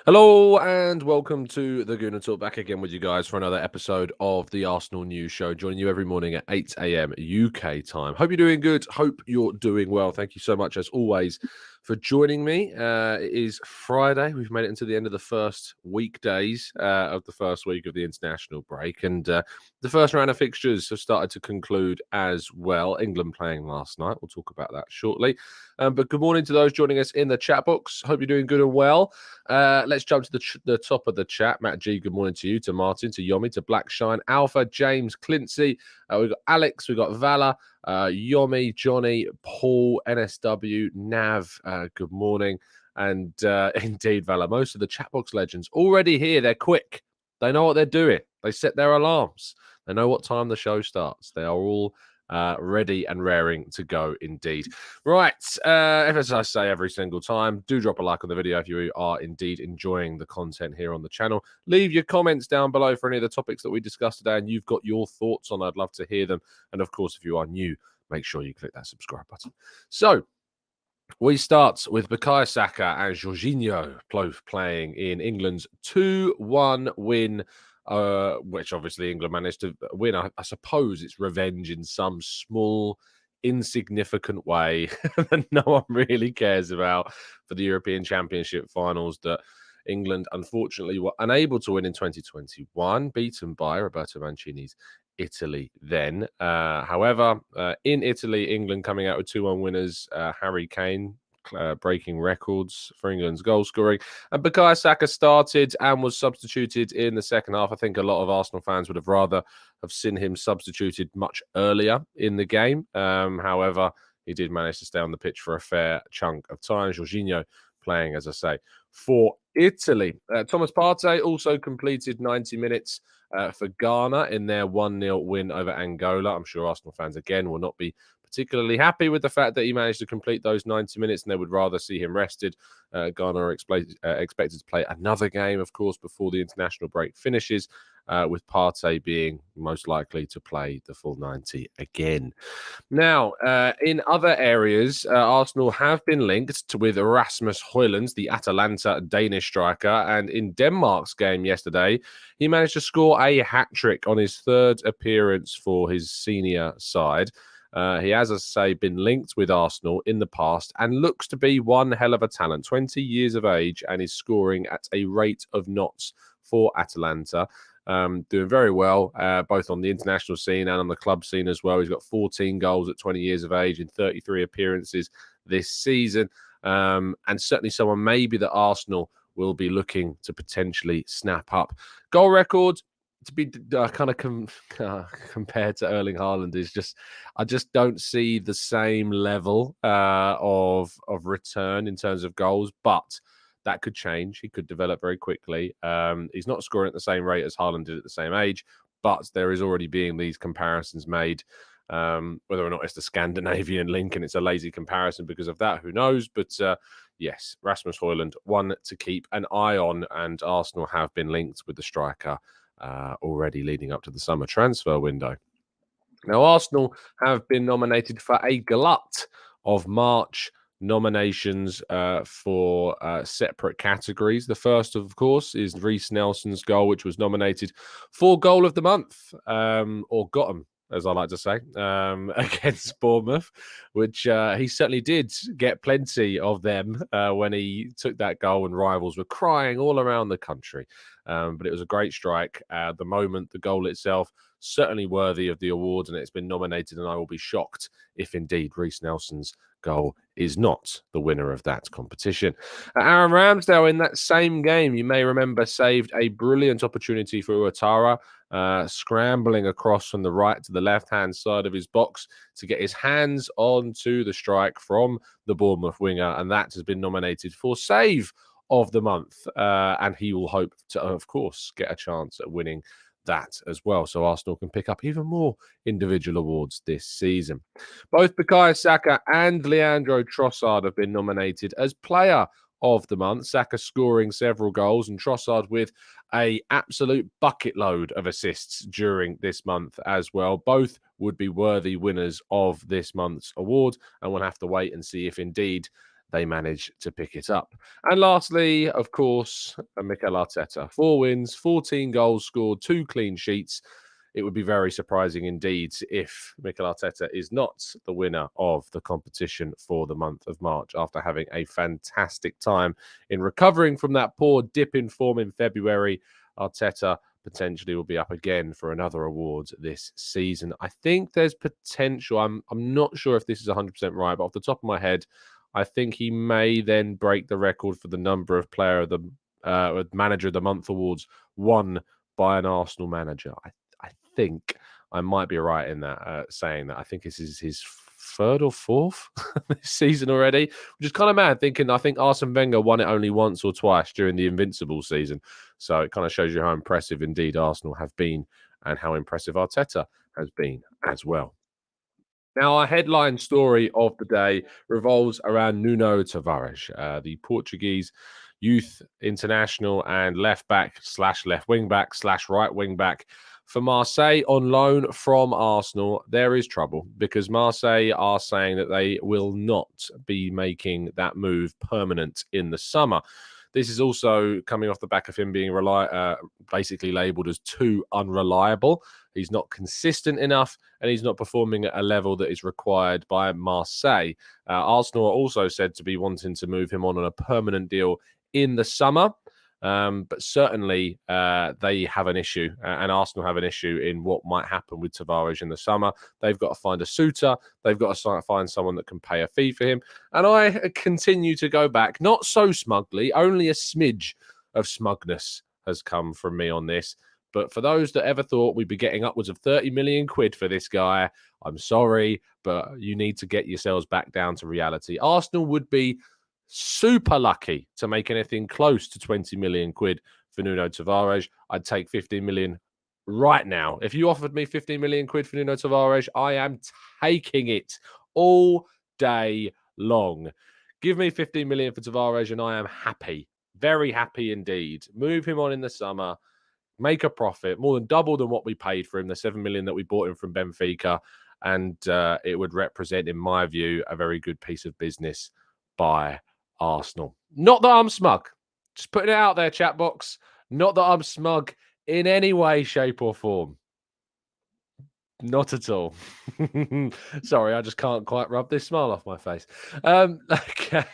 Hello and welcome to the Gooner Talk. Back again with you guys for another episode of the Arsenal News Show. Joining you every morning at 8 a.m. UK time. Hope you're doing good. Hope you're doing well. Thank you so much, as always, for joining me. It is Friday. We've made it into the end of the first weekdays of the first week of the international break. And the first round of fixtures have started to conclude as well. England playing last night. We'll talk about that shortly. But good morning to those joining us in the chat box. Hope you're doing good and well. Let's jump to the top of the chat. Matt G, good morning to you, to Martin, to Yomi, to Blackshine, Alpha, James, Clincy. We've got Alex, we've got Vala, Yomi, Johnny, Paul, NSW, Nav, good morning. And indeed, Vala, most of the chat box legends already here. They're quick. They know what they're doing. They set their alarms. They know what time the show starts. They are all ready and raring to go indeed. Right, as I say every single time, do drop a like on the video if you are indeed enjoying the content here on the channel. Leave your comments down below for any of the topics that we discussed today and you've got your thoughts on. I'd love to hear them. And of course, if you are new, make sure you click that subscribe button. So, we start with Bukayo Saka and Jorginho both playing in England's 2-1 win, which obviously England managed to win. I suppose it's revenge in some small, insignificant way that no one really cares about for the European Championship finals that England unfortunately were unable to win in 2021, beaten by Roberto Mancini's Italy then. However, in Italy, England coming out with 2-1 winners. Harry Kane breaking records for England's goal scoring. And Bukayo Saka started and was substituted in the second half. I think a lot of Arsenal fans would have rather have seen him substituted much earlier in the game. However, he did manage to stay on the pitch for a fair chunk of time. Jorginho playing, as I say, for Italy. Thomas Partey also completed 90 minutes for Ghana in their 1-0 win over Angola. I'm sure Arsenal fans, again, will not be particularly happy with the fact that he managed to complete those 90 minutes and they would rather see him rested. Ghana are expected to play another game, of course, before the international break finishes, with Partey being most likely to play the full 90 again. Now, in other areas, Arsenal have been linked with Rasmus Hojlund, the Atalanta Danish striker, and in Denmark's game yesterday, he managed to score a hat-trick on his third appearance for his senior side. He has, as I say, been linked with Arsenal in the past and looks to be one hell of a talent, 20 years of age, and is scoring at a rate of knots for Atalanta. Doing very well, both on the international scene and on the club scene as well. He's got 14 goals at 20 years of age in 33 appearances this season. And certainly someone maybe that Arsenal will be looking to potentially snap up. Goal record to be kind of compared to Erling Haaland is just, I just don't see the same level of return in terms of goals, but that could change. He could develop very quickly. He's not scoring at the same rate as Haaland did at the same age, but there is already being these comparisons made. Whether or not it's the Scandinavian link and it's a lazy comparison because of that, who knows? But yes, Rasmus Hojlund, one to keep an eye on, and Arsenal have been linked with the striker already leading up to the summer transfer window. Now, Arsenal have been nominated for a glut of March nominations for separate categories. The first, of course, is Reiss Nelson's goal, which was nominated for Goal of the Month, or Gotham, as I like to say, against Bournemouth, which he certainly did get plenty of them when he took that goal, and rivals were crying all around the country. But it was a great strike. The moment, the goal itself, certainly worthy of the award, and it's been nominated, and I will be shocked if indeed Reiss Nelson's goal is not the winner of that competition. Aaron Ramsdale in that same game, you may remember, saved a brilliant opportunity for Ouattara, scrambling across from the right to the left-hand side of his box to get his hands onto the strike from the Bournemouth winger, and that has been nominated for Save of the Month, and he will hope to, of course, get a chance at winning that as well, so Arsenal can pick up even more individual awards this season. Both Bukayo Saka and Leandro Trossard have been nominated as Player of the Month. Saka scoring several goals and Trossard with an absolute bucket load of assists during this month as well. Both would be worthy winners of this month's award, and we'll have to wait and see if indeed they manage to pick it up. And lastly, of course, Mikel Arteta. 4 wins, 14 goals scored, 2 clean sheets. It would be very surprising indeed if Mikel Arteta is not the winner of the competition for the month of March after having a fantastic time in recovering from that poor dip in form in February. Arteta potentially will be up again for another award this season. I think there's potential. I'm not sure if this is 100% right, but off the top of my head, I think he may then break the record for the number of manager of the month awards won by an Arsenal manager. I think I might be right in that, saying that. I think this is his third or fourth this season already, which is kind of mad thinking I think Arsene Wenger won it only once or twice during the Invincible season. So it kind of shows you how impressive indeed Arsenal have been and how impressive Arteta has been as well. Now, our headline story of the day revolves around Nuno Tavares, the Portuguese youth international and left back / left wing back / right wing back for Marseille on loan from Arsenal. There is trouble because Marseille are saying that they will not be making that move permanent in the summer. This is also coming off the back of him being basically labelled as too unreliable. He's not consistent enough, and he's not performing at a level that is required by Marseille. Arsenal are also said to be wanting to move him on a permanent deal in the summer. But certainly they have an issue, and Arsenal have an issue in what might happen with Tavares in the summer. They've got to find a suitor. They've got to find someone that can pay a fee for him. And I continue to go back, not so smugly, only a smidge of smugness has come from me on this. But for those that ever thought we'd be getting upwards of 30 million quid for this guy, I'm sorry, but you need to get yourselves back down to reality. Arsenal would be super lucky to make anything close to 20 million quid for Nuno Tavares. I'd take 15 million right now. If you offered me 15 million quid for Nuno Tavares, I am taking it all day long. Give me 15 million for Tavares and I am happy. Very happy indeed. Move him on in the summer. Make a profit, more than double than what we paid for him, the 7 million that we bought him from Benfica. And it would represent, in my view, a very good piece of business by Arsenal. Not that I'm smug. Just putting it out there, chat box. Not that I'm smug in any way, shape, or form. Not at all. Sorry, I just can't quite rub this smile off my face. Okay.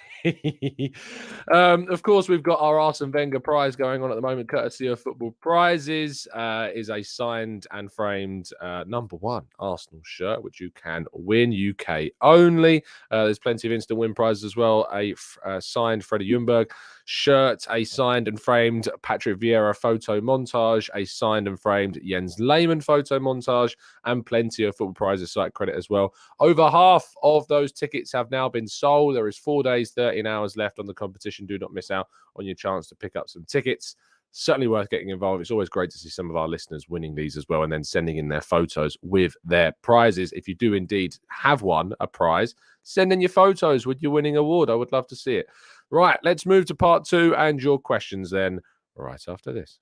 Of course, we've got our Arsene Wenger prize going on at the moment, courtesy of Football Prizes. Is a signed and framed #1 Arsenal shirt, which you can win, UK only. There's plenty of instant win prizes as well. A signed Freddie Ljungberg shirt, a signed and framed Patrick Vieira photo montage, a signed and framed Jens Lehmann photo montage, and plenty of Football Prizes site credit as well. Over half of those tickets have now been sold. There is 4 days, 13 hours left on the competition. Do not miss out on your chance to pick up some tickets. Certainly worth getting involved. It's always great to see some of our listeners winning these as well and then sending in their photos with their prizes. If you do indeed have won a prize, send in your photos with your winning award. I would love to see it. Right, let's move to part 2 and your questions then right after this.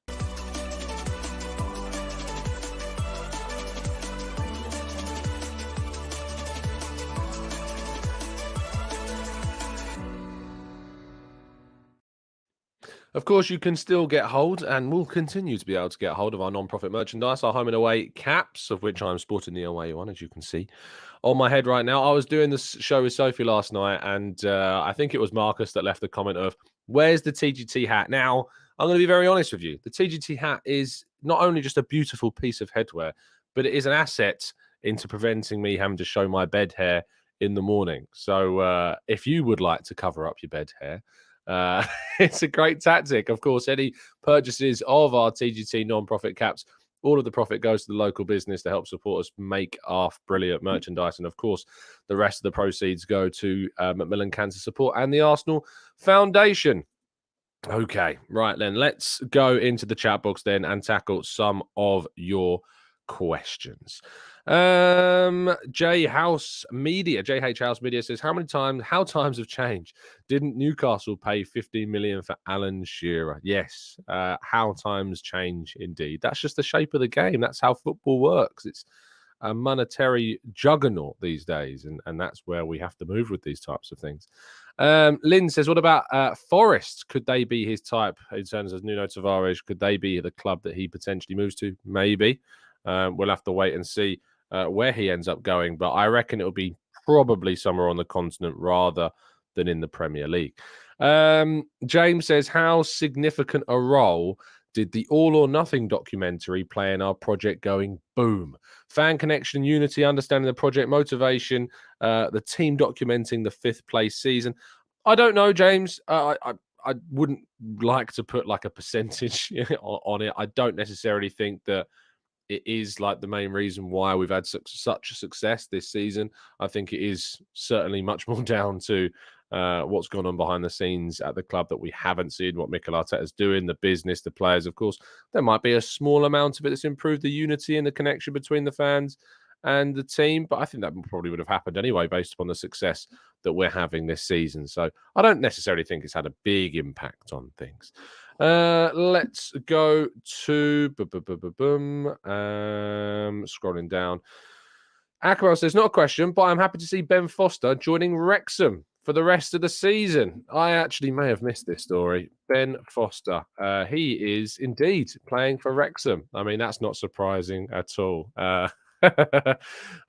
Of course, you can still get hold and will continue to be able to get hold of our non-profit merchandise, our home and away caps, of which I'm sporting the away one, as you can see on my head right now. I was doing this show with Sophie last night, and I think it was Marcus that left the comment of, where's the TGT hat? Now, I'm going to be very honest with you. The TGT hat is not only just a beautiful piece of headwear, but it is an asset into preventing me having to show my bed hair in the morning. So if you would like to cover up your bed hair, it's a great tactic. Of course, any purchases of our TGT non-profit caps, all of the profit goes to the local business to help support us make our brilliant merchandise. And of course, the rest of the proceeds go to Macmillan Cancer Support and the Arsenal Foundation. Okay, right then, let's go into the chat box then and tackle some of your questions. JH House Media says, how times have changed? Didn't Newcastle pay 15 million for Alan Shearer? Yes, how times change indeed. That's just the shape of the game. That's how football works. It's a monetary juggernaut these days, and that's where we have to move with these types of things. Lynn says, what about Forest? Could they be his type in terms of Nuno Tavares? Could they be the club that he potentially moves to? Maybe. We'll have to wait and see where he ends up going. But I reckon it'll be probably somewhere on the continent rather than in the Premier League. James says, how significant a role did the All or Nothing documentary play in our project going boom? Fan connection, unity, understanding the project, motivation, the team documenting the 5th place season. I don't know, James. I wouldn't like to put like a percentage on it. I don't necessarily think that it is like the main reason why we've had such a success this season. I think it is certainly much more down to what's gone on behind the scenes at the club that we haven't seen, what Mikel Arteta's doing, the business, the players. Of course, there might be a small amount of it that's improved the unity and the connection between the fans and the team, but I think that probably would have happened anyway based upon the success that we're having this season. So I don't necessarily think it's had a big impact on things. Let's go to scrolling down. Akbar says, not a question, but I'm happy to see Ben Foster joining Wrexham for the rest of the season. I actually may have missed this story. Ben Foster, he is indeed playing for Wrexham. I mean, that's not surprising at all. I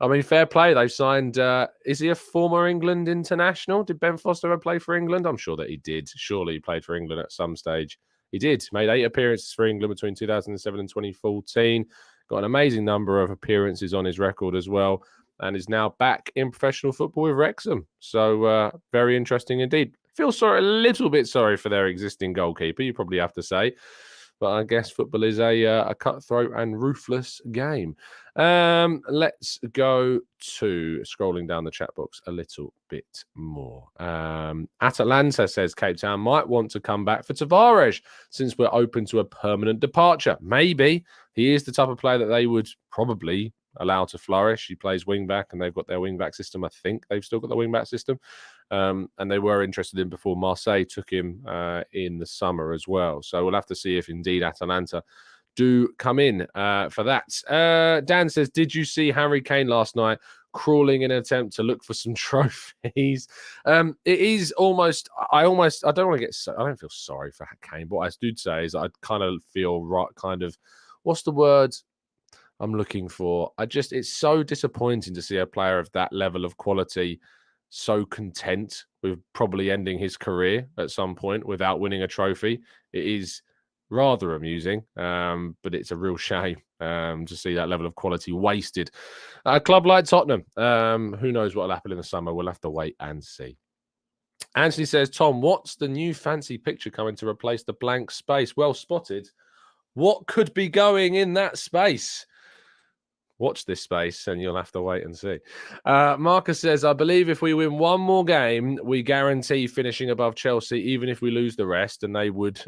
mean, fair play. They've signed, is he a former England international? Did Ben Foster ever play for England? I'm sure that he did. Surely he played for England at some stage. He did. Made 8 appearances for England between 2007 and 2014. Got an amazing number of appearances on his record as well, and is now back in professional football with Wrexham. So very interesting indeed. Feel a little bit sorry for their existing goalkeeper, you probably have to say. But I guess football is a cutthroat and ruthless game. Let's go to scrolling down the chat box a little bit more. Atalanta says Cape Town might want to come back for Tavares since we're open to a permanent departure. Maybe he is the type of player that they would probably allow to flourish. He plays wing back, and they've got their wing back system. I think they've still got the wing back system, and they were interested in before Marseille took him in the summer as well. So we'll have to see if indeed Atalanta do come in for that. Dan says, did you see Harry Kane last night crawling in an attempt to look for some trophies? It is almost, I don't want to get, I don't feel sorry for Kane, but what I do say is I kind of feel what's the word I'm looking for? It's so disappointing to see a player of that level of quality so content with probably ending his career at some point without winning a trophy. It is rather amusing, but it's a real shame to see that level of quality wasted. A club like Tottenham, who knows what will happen in the summer? We'll have to wait and see. Anthony says, Tom, what's the new fancy picture coming to replace the blank space? Well spotted. What could be going in that space? Watch this space and you'll have to wait and see. Marcus says, I believe if we win one more game, we guarantee finishing above Chelsea, even if we lose the rest, and they would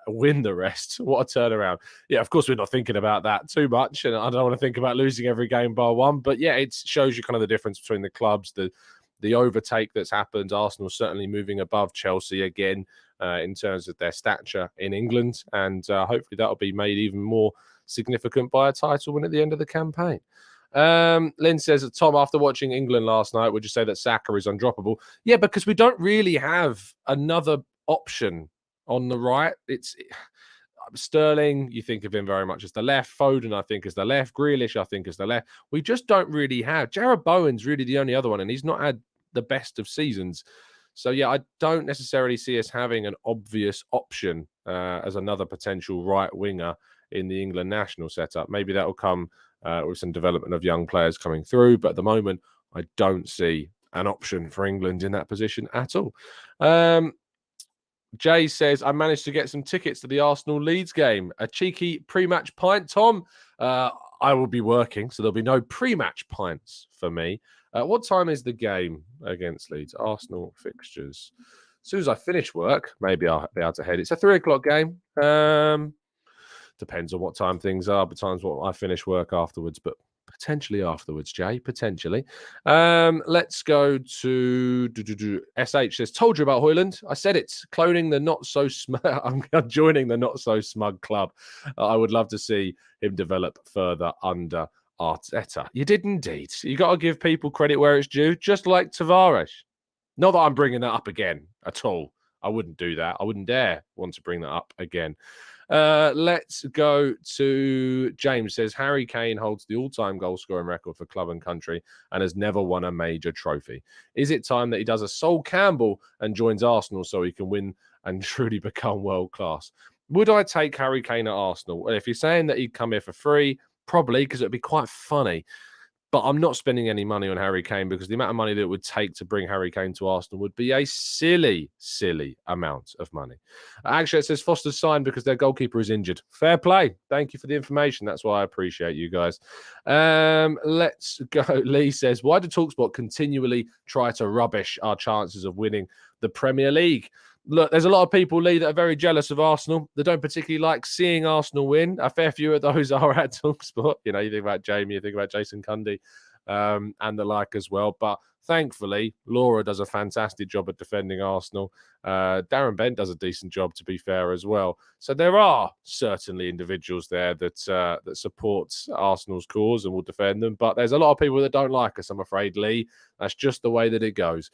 win the rest. What a turnaround. Yeah, of course, we're not thinking about that too much, and I don't want to think about losing every game bar one. But yeah, it shows you kind of the difference between the clubs, the overtake that's happened. Arsenal certainly moving above Chelsea again in terms of their stature in England, and hopefully that'll be made even more significant by a title win at the end of the campaign. Lynn says, Tom, after watching England last night, would you say that Saka is undroppable? Yeah, because we don't really have another option on the right. It's Sterling, you think of him very much as the left. Foden, I think, as the left. Grealish, I think, as the left. We just don't really have. Jarrod Bowen's really the only other one, and he's not had the best of seasons. So, yeah, I don't necessarily see us having an obvious option as another potential right winger in the England national setup. Maybe that will come with some development of young players coming through. But at the moment, I don't see an option for England in that position at all. Jay says, I managed to get some tickets to the Arsenal-Leeds game. A cheeky pre-match pint, Tom. I will be working, so there'll be no pre-match pints for me. What time is the game against Leeds? Arsenal fixtures. As soon as I finish work, maybe I'll be able to head. It's a 3 o'clock game. Depends on what time things are, but times what I finish work afterwards, but potentially afterwards, Jay, potentially. Let's go to SH says, told you about Hojlund. I said it. Cloning the not so smug. I'm joining the not so smug club. I would love to see him develop further under Arteta. You did indeed. You got to give people credit where it's due, just like Tavares. Not that I'm bringing that up again at all. I wouldn't do that. I wouldn't dare want to bring that up again. Let's go to James. Says Harry Kane holds the all-time goal scoring record for club and country and has never won a major trophy. Is it time that he does a Sol Campbell and joins Arsenal so he can win and truly become world class? Would I take Harry Kane at Arsenal? Well, if you're saying that he'd come here for free, probably, because it'd be quite funny. But I'm not spending any money on Harry Kane because the amount of money that it would take to bring Harry Kane to Arsenal would be a silly, silly amount of money. Actually, it says Foster's signed because their goalkeeper is injured. Fair play. Thank you for the information. That's why I appreciate you guys. Let's go. Lee says, why do TalkSport continually try to rubbish our chances of winning the Premier League? Look, there's a lot of people, Lee, that are very jealous of Arsenal. They don't particularly like seeing Arsenal win. A fair few of those are at TalkSport. You know, you think about Jamie, you think about Jason Cundy, and the like as well. But thankfully, Laura does a fantastic job at defending Arsenal. Darren Bent does a decent job, to be fair, as well. So there are certainly individuals there that supports Arsenal's cause and will defend them. But there's a lot of people that don't like us, I'm afraid, Lee. That's just the way that it goes.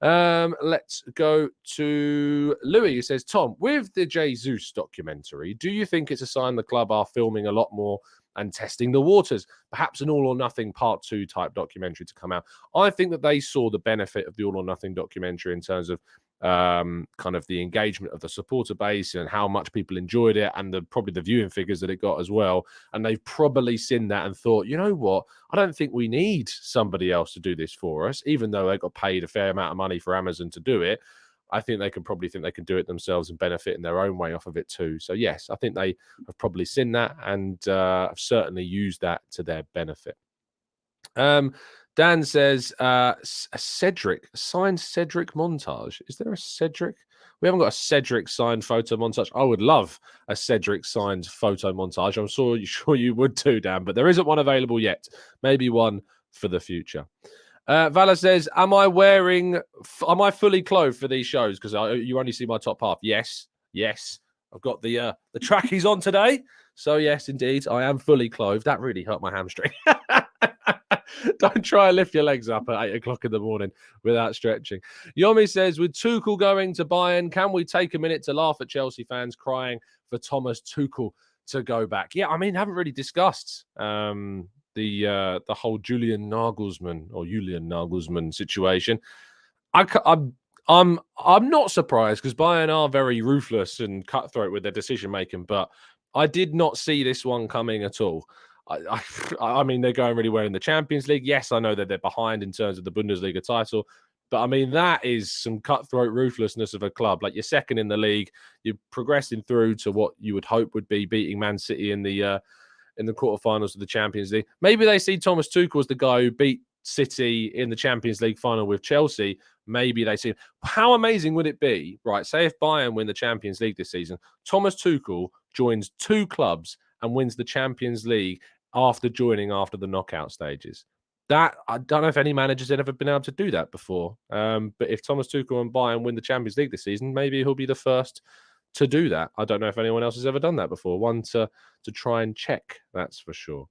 Let's go to Louis, who says, Tom, with the Jesus documentary, do you think it's a sign the club are filming a lot more and testing the waters? Perhaps an All or Nothing Part 2 type documentary to come out. I think that they saw the benefit of the All or Nothing documentary in terms of kind of the engagement of the supporter base and how much people enjoyed it, and probably the viewing figures that it got as well. And they've probably seen that and thought, you know what, I don't think we need somebody else to do this for us, even though they got paid a fair amount of money for Amazon to do it. I think they can probably think they can do it themselves and benefit in their own way off of it too. So yes, I think they have probably seen that and have certainly used that to their benefit. Dan says, a signed Cedric montage. Is there a Cedric? We haven't got a Cedric signed photo montage. I would love a Cedric signed photo montage. I'm sure you would too, Dan, but there isn't one available yet. Maybe one for the future. Vala says, am I fully clothed for these shows? Because you only see my top half. Yes. I've got the trackies on today. So yes, indeed, I am fully clothed. That really hurt my hamstring. Don't try and lift your legs up at 8 o'clock in the morning without stretching. Yomi says, with Tuchel going to Bayern, can we take a minute to laugh at Chelsea fans crying for Thomas Tuchel to go back? Yeah, I mean, haven't really discussed the whole Julian Nagelsmann situation. I'm not surprised because Bayern are very ruthless and cutthroat with their decision making, but I did not see this one coming at all. I mean, they're going really well in the Champions League. Yes, I know that they're behind in terms of the Bundesliga title, but I mean, that is some cutthroat ruthlessness of a club. Like, you're second in the league, you're progressing through to what you would hope would be beating Man City in the quarterfinals of the Champions League. Maybe they see Thomas Tuchel as the guy who beat City in the Champions League final with Chelsea. Maybe they see how amazing would it be, right? Say if Bayern win the Champions League this season, Thomas Tuchel joins two clubs and wins the Champions League after the knockout stages. That, I don't know if any manager's ever been able to do that before. But if Thomas Tuchel and Bayern win the Champions League this season, maybe he'll be the first to do that. I don't know if anyone else has ever done that before. One to try and check, that's for sure.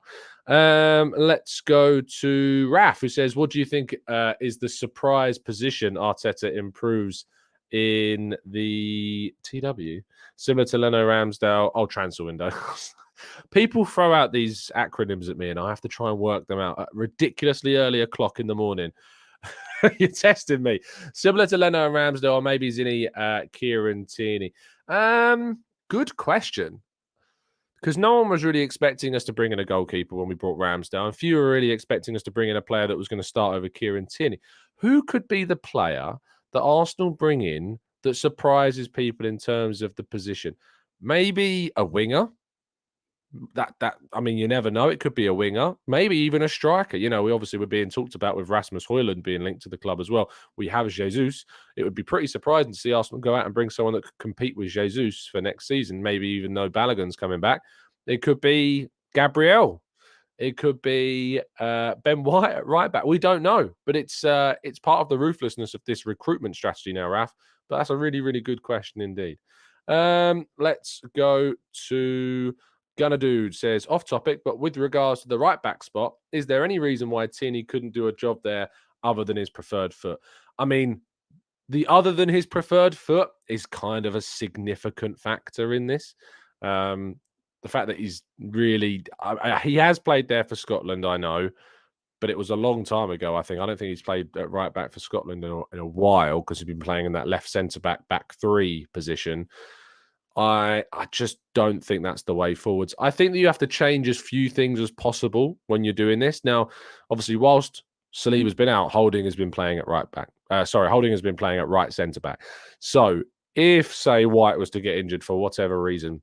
Let's go to Raf, who says, what do you think is the surprise position Arteta improves in the TW? Similar to Leno Ramsdale, transfer window. People throw out these acronyms at me and I have to try and work them out at ridiculously early o'clock in the morning. You're testing me. Similar to Leno and Ramsdale, or maybe Zinni, Kieran Tierney. Good question. Because no one was really expecting us to bring in a goalkeeper when we brought Ramsdale, and few were really expecting us to bring in a player that was going to start over Kieran Tierney. Who could be the player that Arsenal bring in that surprises people in terms of the position? Maybe a winger. I mean, you never know. It could be a winger, maybe even a striker. You know, we obviously were being talked about with Rasmus Hojlund being linked to the club as well. We have Jesus. It would be pretty surprising to see Arsenal go out and bring someone that could compete with Jesus for next season. Maybe even though Balogun's coming back, it could be Gabriel. It could be Ben White at right back. We don't know, but it's part of the ruthlessness of this recruitment strategy now, Raf. But that's a really, really good question indeed. Let's go to Gunner Dude says, off topic, but with regards to the right back spot, is there any reason why Tierney couldn't do a job there other than his preferred foot? I mean, the other than his preferred foot is kind of a significant factor in this. The fact that he's really, he has played there for Scotland, I know, but it was a long time ago, I think. I don't think he's played at right back for Scotland in a while because he's been playing in that left centre back three position. I just don't think that's the way forwards. I think that you have to change as few things as possible when you're doing this. Now, obviously, whilst Saliba's been out, Holding has been playing at right back. Holding has been playing at right centre back. So if, say, White was to get injured for whatever reason,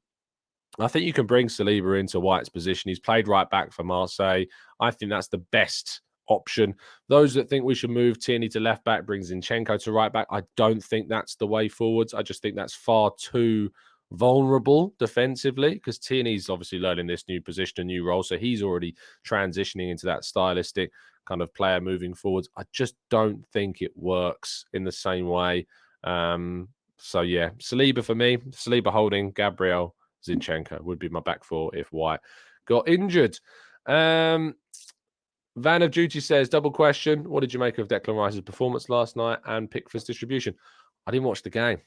I think you can bring Saliba into White's position. He's played right back for Marseille. I think that's the best option. Those that think we should move Tierney to left back, bring Zinchenko to right back, I don't think that's the way forwards. I just think that's far too vulnerable defensively because Tierney's obviously learning this new position, a new role. So he's already transitioning into that stylistic kind of player moving forwards. I just don't think it works in the same way. So yeah, Saliba for me, Saliba Holding, Gabriel, Zinchenko would be my back four if White got injured. Van of Duty says, double question. What did you make of Declan Rice's performance last night and Pickford's distribution? I didn't watch the game.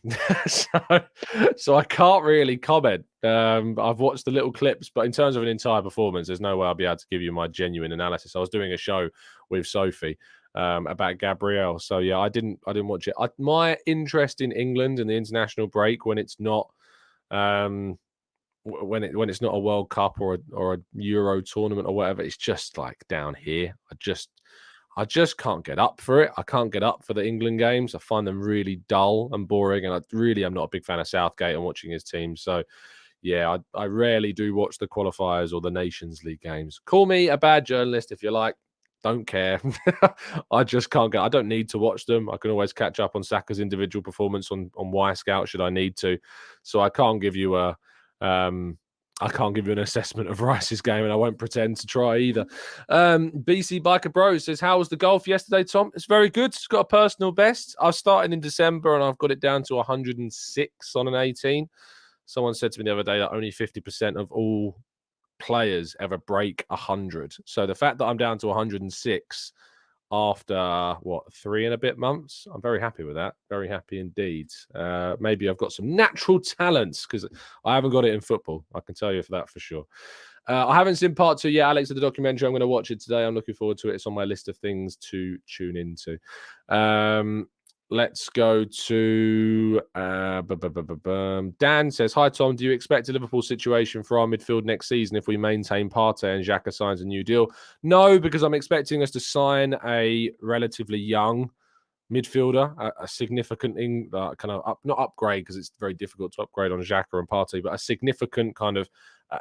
so I can't really comment. I've watched the little clips, but in terms of an entire performance, there's no way I'll be able to give you my genuine analysis. I was doing a show with Sophie about Gabriel. So yeah, I didn't watch it. My interest in England and the international break when it's not when it's not a World Cup or a Euro tournament or whatever, it's just like down here. I just can't get up for it. I can't get up for the England games. I find them really dull and boring, and I'm not a big fan of Southgate and watching his team. So yeah, I rarely do watch the qualifiers or the Nations League games. Call me a bad journalist if you like. Don't care. I just can't get. I don't need to watch them. I can always catch up on Saka's individual performance on Y-Scout should I need to. So I can't give you an assessment of Rice's game, and I won't pretend to try either. BC Biker Bro says, how was the golf yesterday, Tom? It's very good. It's got a personal best. I started in December and I've got it down to 106 on an 18. Someone said to me the other day that only 50% of all players ever break 100. So the fact that I'm down to 106 after 3 and a bit months, I'm very happy with that. Very happy indeed. Maybe I've got some natural talents because I haven't got it in football. I can tell you for that for sure. I haven't seen part 2 yet, Alex, of the documentary. I'm going to watch it today. I'm looking forward to it. It's on my list of things to tune into. Let's go to Dan says, hi, Tom. Do you expect a Liverpool situation for our midfield next season if we maintain Partey and Xhaka signs a new deal? No, because I'm expecting us to sign a relatively young midfielder, a significant kind of not upgrade because it's very difficult to upgrade on Xhaka and Partey, but a significant kind of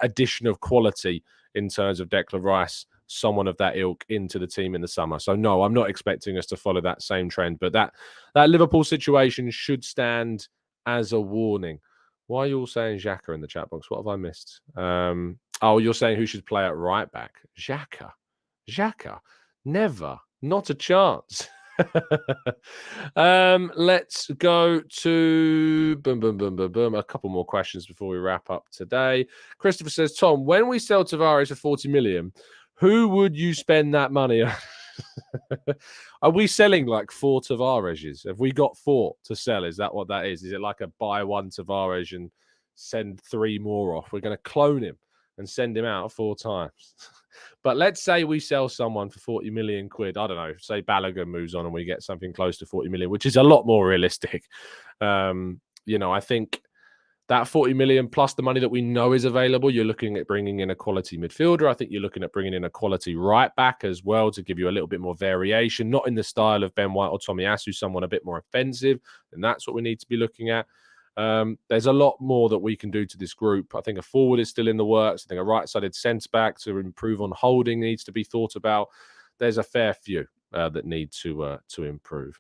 addition of quality in terms of Declan Rice, someone of that ilk into the team in the summer. So no, I'm not expecting us to follow that same trend, but that Liverpool situation should stand as a warning. Why are you all saying Xhaka in the chat box? What have I missed? You're saying who should play at right back? Xhaka? Never. Not a chance. Let's go to a couple more questions before we wrap up today. Christopher says, Tom, when we sell Tavares for 40 million, who would you spend that money on? Are we selling like 4 Tavareses? Have we got 4 to sell? Is that what that is? Is it like a buy 1 Tavares and send 3 more off? We're going to clone him and send him out 4 times. But let's say we sell someone for 40 million quid. I don't know. Say Balogun moves on and we get something close to 40 million, which is a lot more realistic. I think that 40 million plus the money that we know is available, you're looking at bringing in a quality midfielder. I think you're looking at bringing in a quality right back as well to give you a little bit more variation, not in the style of Ben White or Tomiyasu, someone a bit more offensive. And that's what we need to be looking at. There's a lot more that we can do to this group. I think a forward is still in the works. I think a right-sided centre-back to improve on holding needs to be thought about. There's a fair few that need to improve.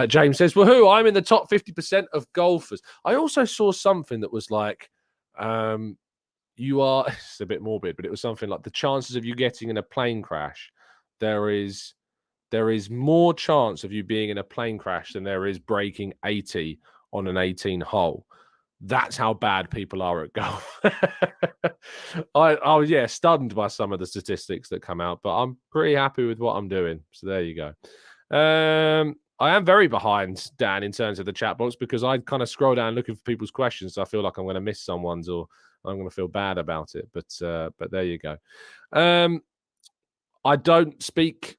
James says, woohoo, I'm in the top 50% of golfers. I also saw something that was like, you are, it's a bit morbid, but it was something like the chances of you getting in a plane crash, there is more chance of you being in a plane crash than there is breaking 80 on an 18 hole. That's how bad people are at golf. I was stunned by some of the statistics that come out, but I'm pretty happy with what I'm doing. So there you go. I am very behind, Dan, in terms of the chat box because I kind of scroll down looking for people's questions. So I feel like I'm going to miss someone's or I'm going to feel bad about it. But there you go. I don't speak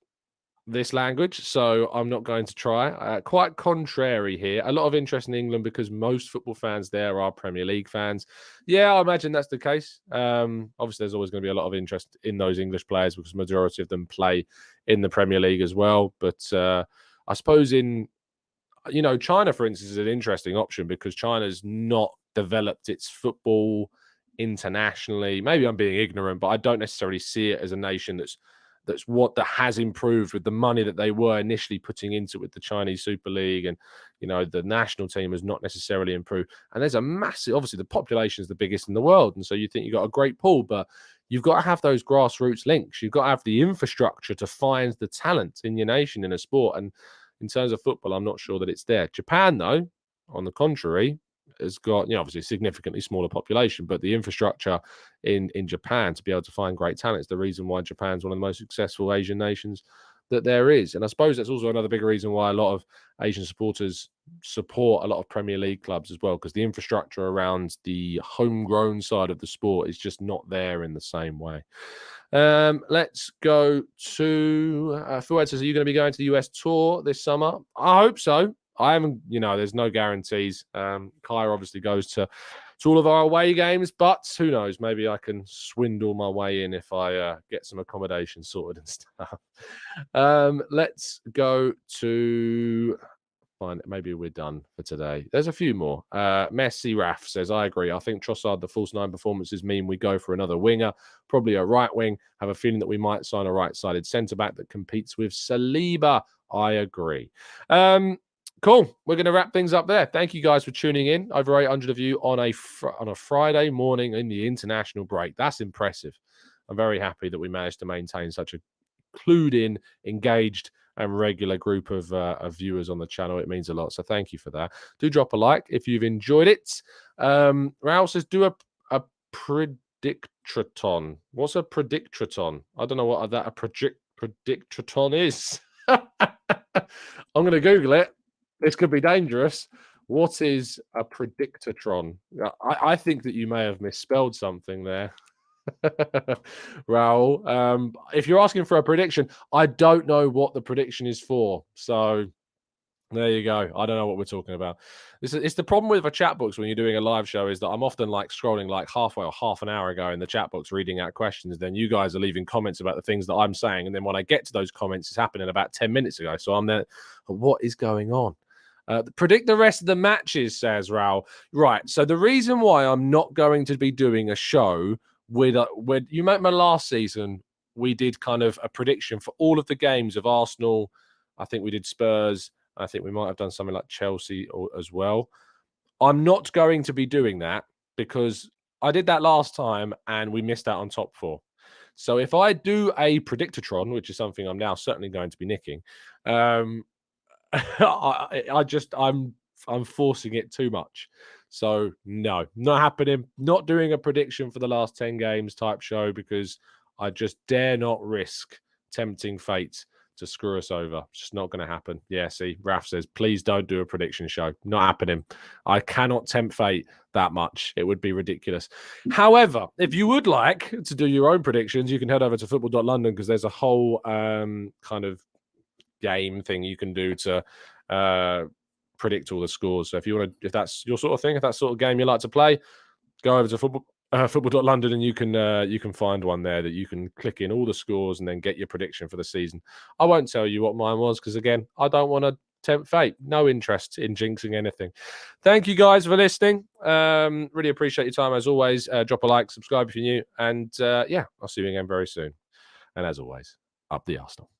this language, so I'm not going to try. Quite contrary here. A lot of interest in England because most football fans there are Premier League fans. Yeah, I imagine that's the case. Obviously, there's always going to be a lot of interest in those English players because the majority of them play in the Premier League as well. But I suppose China, for instance, is an interesting option because China's not developed its football internationally. Maybe I'm being ignorant, but I don't necessarily see it as a nation that has improved with the money that they were initially putting into it with the Chinese Super League, and the national team has not necessarily improved. And there's a massive, obviously, the population is the biggest in the world, and so you think you've got a great pool, but you've got to have those grassroots links. You've got to have the infrastructure to find the talent in your nation in a sport. And in terms of football, I'm not sure that it's there. Japan, though, on the contrary, has got, obviously a significantly smaller population, but the infrastructure in Japan to be able to find great talent is the reason why Japan's one of the most successful Asian nations that there is. And I suppose that's also another big reason why a lot of Asian supporters support a lot of Premier League clubs as well, because the infrastructure around the homegrown side of the sport is just not there in the same way. Let's go to Fuad says, are you going to be going to the US tour this summer? I hope so. I haven't, there's no guarantees. Kaya obviously goes to all of our away games, but who knows? Maybe I can swindle my way in if I get some accommodation sorted and stuff. Let's go to... Fine, maybe we're done for today. There's a few more. Messi Raf says, I agree. I think Trossard, the false nine performances mean we go for another winger, probably a right wing. Have a feeling that we might sign a right-sided centre-back that competes with Saliba. I agree. Cool. We're going to wrap things up there. Thank you guys for tuning in. Over 800 of you on a Friday morning in the international break. That's impressive. I'm very happy that we managed to maintain such a clued in, engaged, and regular group of viewers on the channel. It means a lot. So thank you for that. Do drop a like if you've enjoyed it. Raul says, do a predictraton. What's a predictraton? I don't know what a predictraton is. I'm going to Google it. This could be dangerous. What is a predictatron? I think that you may have misspelled something there. Raul, if you're asking for a prediction, I don't know what the prediction is for. So there you go. I don't know what we're talking about. It's the problem with a chat box when you're doing a live show is that I'm often scrolling halfway or half an hour ago in the chat box reading out questions. Then you guys are leaving comments about the things that I'm saying. And then when I get to those comments, it's happening about 10 minutes ago. So I'm there. What is going on? Predict the rest of the matches, says Raul. Right. So the reason why I'm not going to be doing a show with you met my last season, we did kind of a prediction for all of the games of Arsenal. I think we did Spurs. I think we might have done something like Chelsea as well. I'm not going to be doing that because I did that last time and we missed out on top four. So if I do a predictatron, which is something I'm now certainly going to be nicking, I'm forcing it too much. So no, not happening. Not doing a prediction for the last 10 games type show because I just dare not risk tempting fate to screw us over. It's just not going to happen. Yeah, see, Raf says, please don't do a prediction show. Not happening. I cannot tempt fate that much. It would be ridiculous. However, if you would like to do your own predictions, you can head over to football.london because there's a whole kind of game thing you can do to predict all the scores. So if that's your sort of thing, if that's sort of game you like to play, go over to football.london and you can find one there that you can click in all the scores and then get your prediction for the season. I won't tell you what mine was because again, I don't want to tempt fate. No interest in jinxing anything. Thank you guys for listening. Really appreciate your time as always. Drop a like, subscribe if you're new, and yeah, I'll see you again very soon. And as always, up the Arsenal.